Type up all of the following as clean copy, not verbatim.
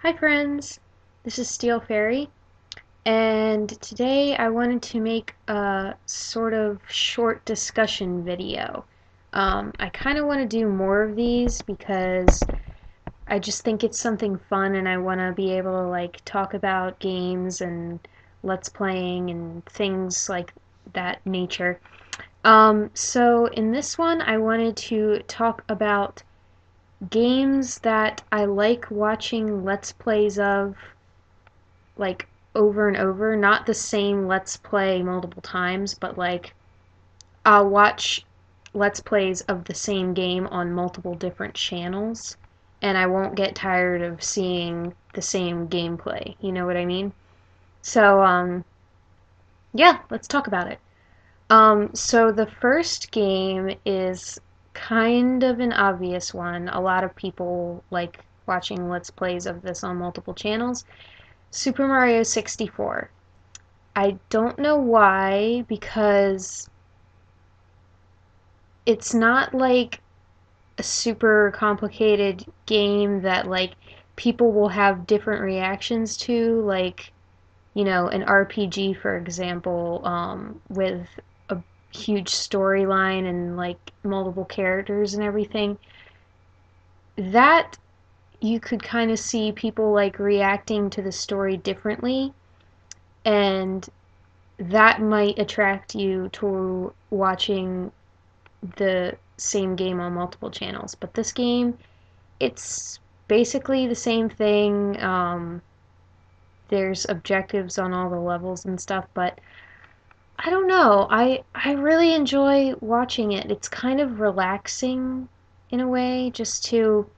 Hi friends, this is Steel Fairy, and today I wanted to make a sort of short discussion video. I kind of want to do more of these because I just think it's something fun and I want to be able to talk about games and let's playing and things like that nature. So in this one I wanted to talk about games that I like watching let's plays of like over and over, not the same let's play multiple times, but I'll watch let's plays of the same game on multiple different channels and I won't get tired of seeing the same gameplay. You know what I mean? So yeah, let's talk about it. So the first game is kind of an obvious one. A lot of people like watching let's plays of this on multiple channels. Super Mario 64. I don't know why, because it's not like a super complicated game that people will have different reactions to, an RPG, for example, with a huge storyline and multiple characters and everything. That you could kind of see people reacting to the story differently, and that might attract you to watching the same game on multiple channels. But this game, it's basically the same thing. There's objectives on all the levels and stuff, but I don't know. I really enjoy watching it. It's kind of relaxing in a way, just to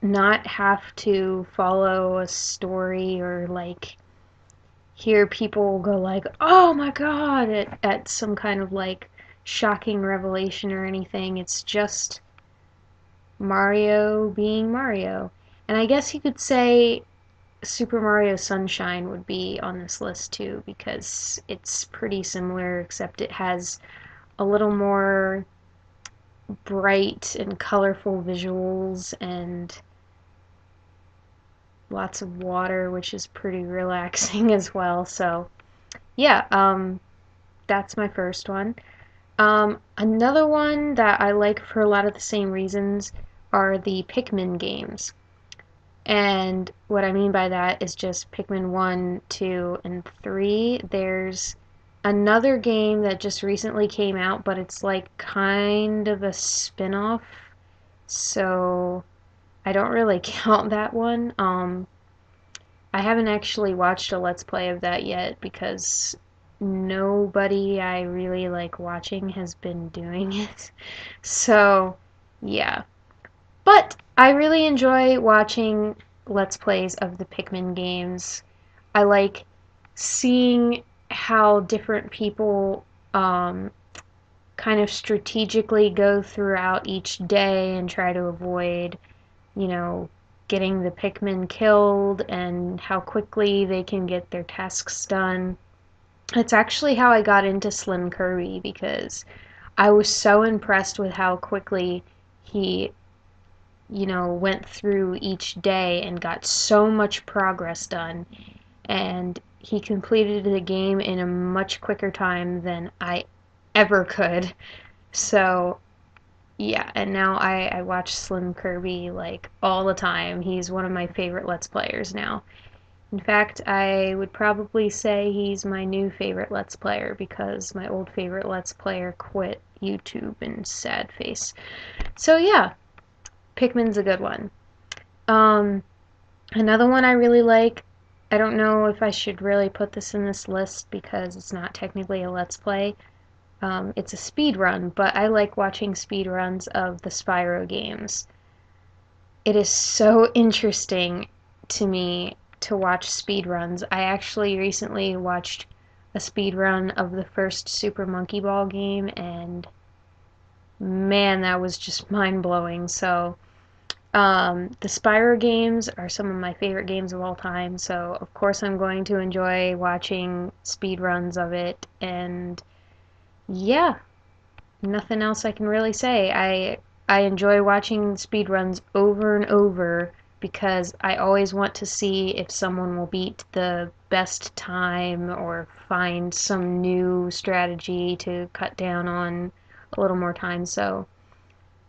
not have to follow a story or hear people go "Oh my God," at some kind of shocking revelation or anything. It's just Mario being Mario. And I guess you could say Super Mario Sunshine would be on this list too, because it's pretty similar, except it has a little more bright and colorful visuals and lots of water, which is pretty relaxing as well. So, yeah, that's my first one. Another one that I like for a lot of the same reasons are the Pikmin games. And what I mean by that is just Pikmin 1, 2, and 3. There's another game that just recently came out, but it's kind of a spin-off, so I don't really count that one. I haven't actually watched a Let's Play of that yet because nobody I really like watching has been doing it. So, yeah. But I really enjoy watching Let's Plays of the Pikmin games. I like seeing how different people kind of strategically go throughout each day and try to avoid, you know, getting the Pikmin killed and how quickly they can get their tasks done. It's actually how I got into Slim Kirby, because I was so impressed with how quickly he, went through each day and got so much progress done. And he completed the game in a much quicker time than I ever could. So, yeah, and now I watch Slim Kirby all the time. He's one of my favorite Let's Players now. In fact, I would probably say he's my new favorite Let's Player because my old favorite Let's Player quit YouTube in sad face. So yeah, Pikmin's a good one. Um, Another one I really like, I don't know if I should really put this in this list because it's not technically a Let's Play. It's a speed run, but I like watching speed runs of the Spyro games. It is so interesting to me to watch speed runs. I actually recently watched a speed run of the first Super Monkey Ball game, and man, that was just mind blowing. So, the Spyro games are some of my favorite games of all time, so of course I'm going to enjoy watching speed runs of it, and yeah, nothing else I can really say. I enjoy watching speedruns over and over because I always want to see if someone will beat the best time or find some new strategy to cut down on a little more time. So,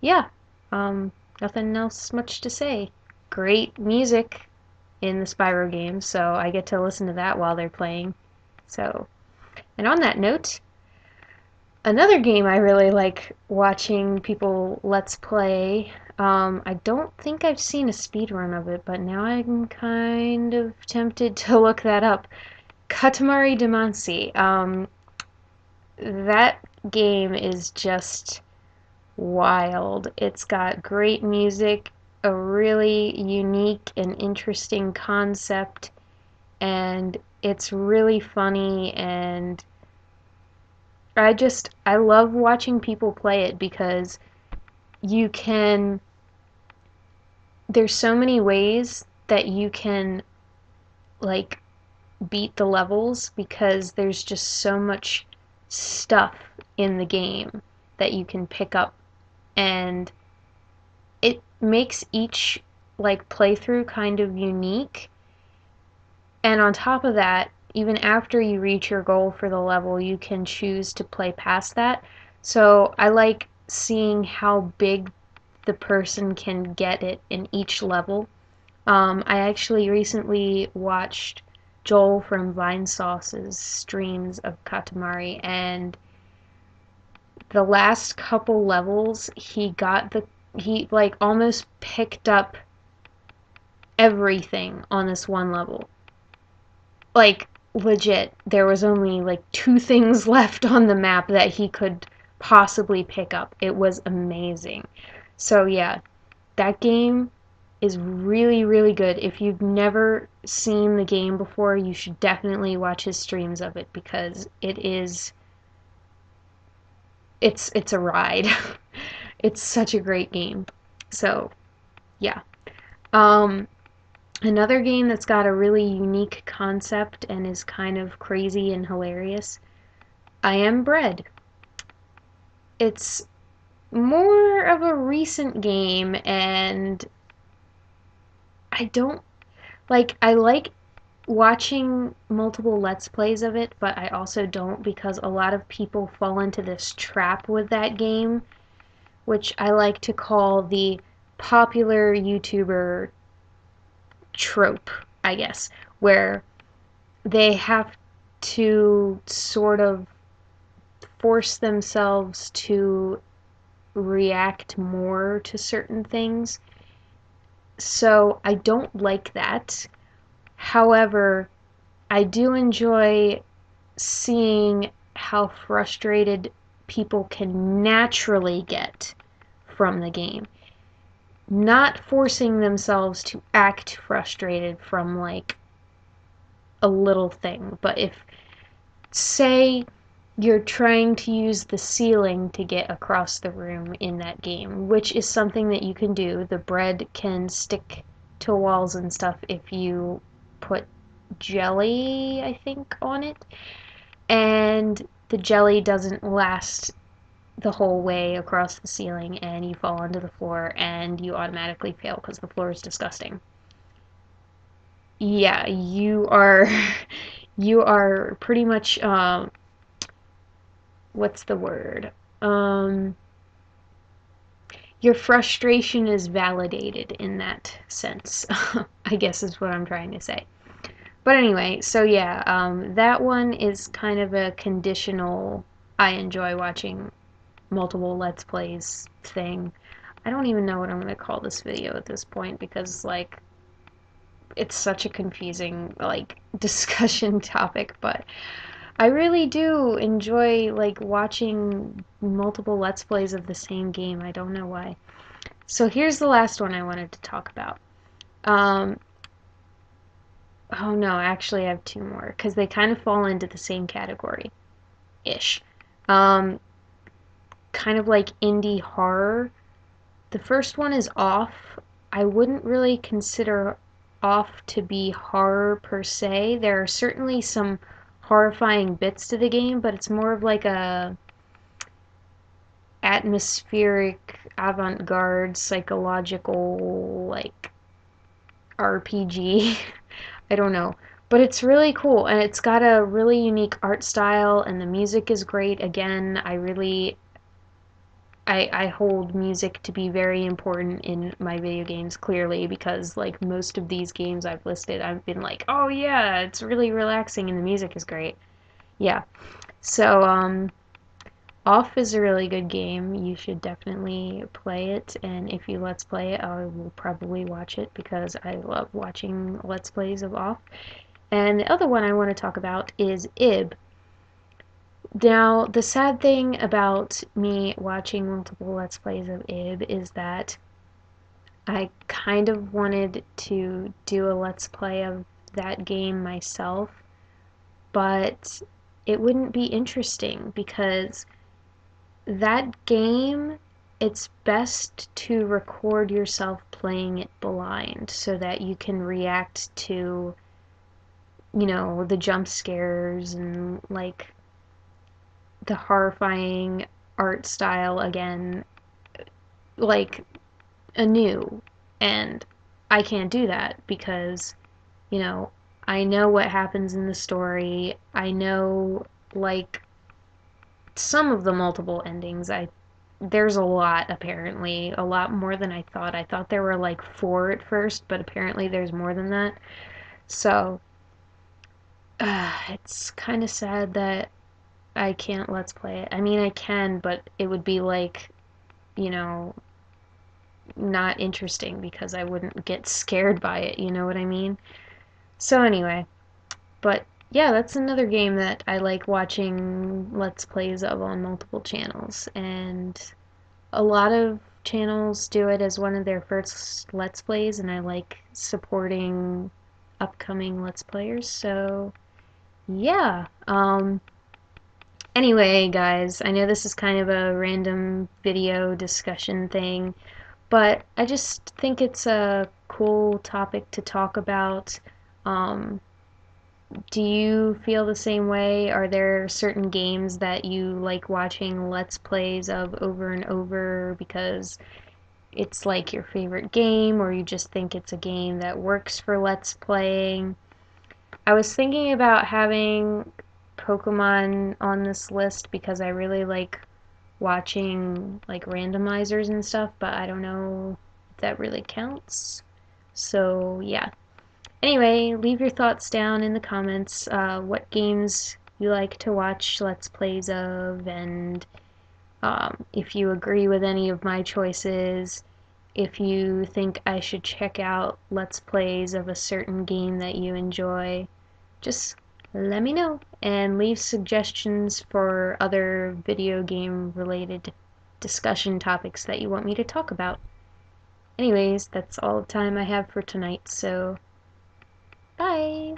yeah, um, nothing else much to say. Great music in the Spyro games, so I get to listen to that while they're playing. So, and on that note, another game I really like watching people let's play. I don't think I've seen a speedrun of it, but now I'm kind of tempted to look that up. Katamari Damacy. That game is just wild. It's got great music, a really unique and interesting concept, and it's really funny, and I love watching people play it because you can there's so many ways that you can like beat the levels because there's just so much stuff in the game that you can pick up, and it makes each like playthrough kind of unique. And on top of that, even after you reach your goal for the level, you can choose to play past that. So I like seeing how big the person can get it in each level. I actually recently watched Joel from Vinesauce's streams of Katamari, and the last couple levels, he like almost picked up everything on this one level. Like legit, there was only like two things left on the map that he could possibly pick up. It was amazing. So yeah, that game is really, really good. If you've never seen the game before, you should definitely watch his streams of it because it's a ride. It's such a great game. So, yeah. Um Another game that's got a really unique concept and is kind of crazy and hilarious, I Am Bread. It's more of a recent game, and I like watching multiple Let's Plays of it, but I also don't because a lot of people fall into this trap with that game, which I like to call the popular YouTuber trope, I guess, where they have to sort of force themselves to react more to certain things. So I don't like that. However, I do enjoy seeing how frustrated people can naturally get from the game. Not forcing themselves to act frustrated from like a little thing, but if, say, you're trying to use the ceiling to get across the room in that game, which is something that you can do. The bread can stick to walls and stuff if you put jelly, I think, on it. And the jelly doesn't last the whole way across the ceiling, and you fall onto the floor and you automatically fail because the floor is disgusting. Yeah, you are you are pretty much what's the word? Um, your frustration is validated in that sense, I guess is what I'm trying to say. But anyway, so yeah, that one is kind of a conditional, I enjoy watching multiple Let's Plays thing. I don't even know what I'm going to call this video at this point because, like, it's such a confusing, like, discussion topic, but I really do enjoy like watching multiple Let's Plays of the same game. I don't know why. So here's the last one I wanted to talk about. Um, oh no, actually I have two more because they kind of fall into the same category ish. Um, Kind of like indie horror. The first one is Off. I wouldn't really consider Off to be horror per se. There are certainly some horrifying bits to the game, but it's more of like a atmospheric, avant-garde, psychological, like RPG. I don't know. But it's really cool and it's got a really unique art style and the music is great. Again, I hold music to be very important in my video games clearly because like most of these games I've listed, I've been like, "Oh yeah, it's really relaxing and the music is great." Yeah. So Off is a really good game. You should definitely play it, and if you Let's Play it, I will probably watch it because I love watching Let's Plays of Off. And the other one I want to talk about is Ib. Now, the sad thing about me watching multiple Let's Plays of Ib is that I kind of wanted to do a Let's Play of that game myself, but it wouldn't be interesting because that game, it's best to record yourself playing it blind so that you can react to, the jump scares and like the horrifying art style again, like anew. And I can't do that because, you know, I know what happens in the story. I know like some of the multiple endings. There's a lot apparently, a lot more than I thought. I thought there were like four at first, but apparently there's more than that. So, it's kind of sad that I can't Let's Play it. I mean, I can, but it would be like, you know, not interesting because I wouldn't get scared by it, you know what I mean? So, anyway, but yeah, that's another game that I like watching Let's Plays of on multiple channels. And a lot of channels do it as one of their first Let's Plays, and I like supporting upcoming Let's Players. So, yeah. Anyway, guys, I know this is kind of a random video discussion thing, but I just think it's a cool topic to talk about. Um, do you feel the same way? Are there certain games that you like watching Let's Plays of over and over because it's like your favorite game, or you just think it's a game that works for Let's Playing? I was thinking about having Pokemon on this list because I really like watching like randomizers and stuff, but I don't know if that really counts. So, yeah. Anyway, leave your thoughts down in the comments. What games you like to watch Let's Plays of, and if you agree with any of my choices, if you think I should check out Let's Plays of a certain game that you enjoy, just let me know and leave suggestions for other video game related discussion topics that you want me to talk about. Anyways, that's all the time I have for tonight, so bye!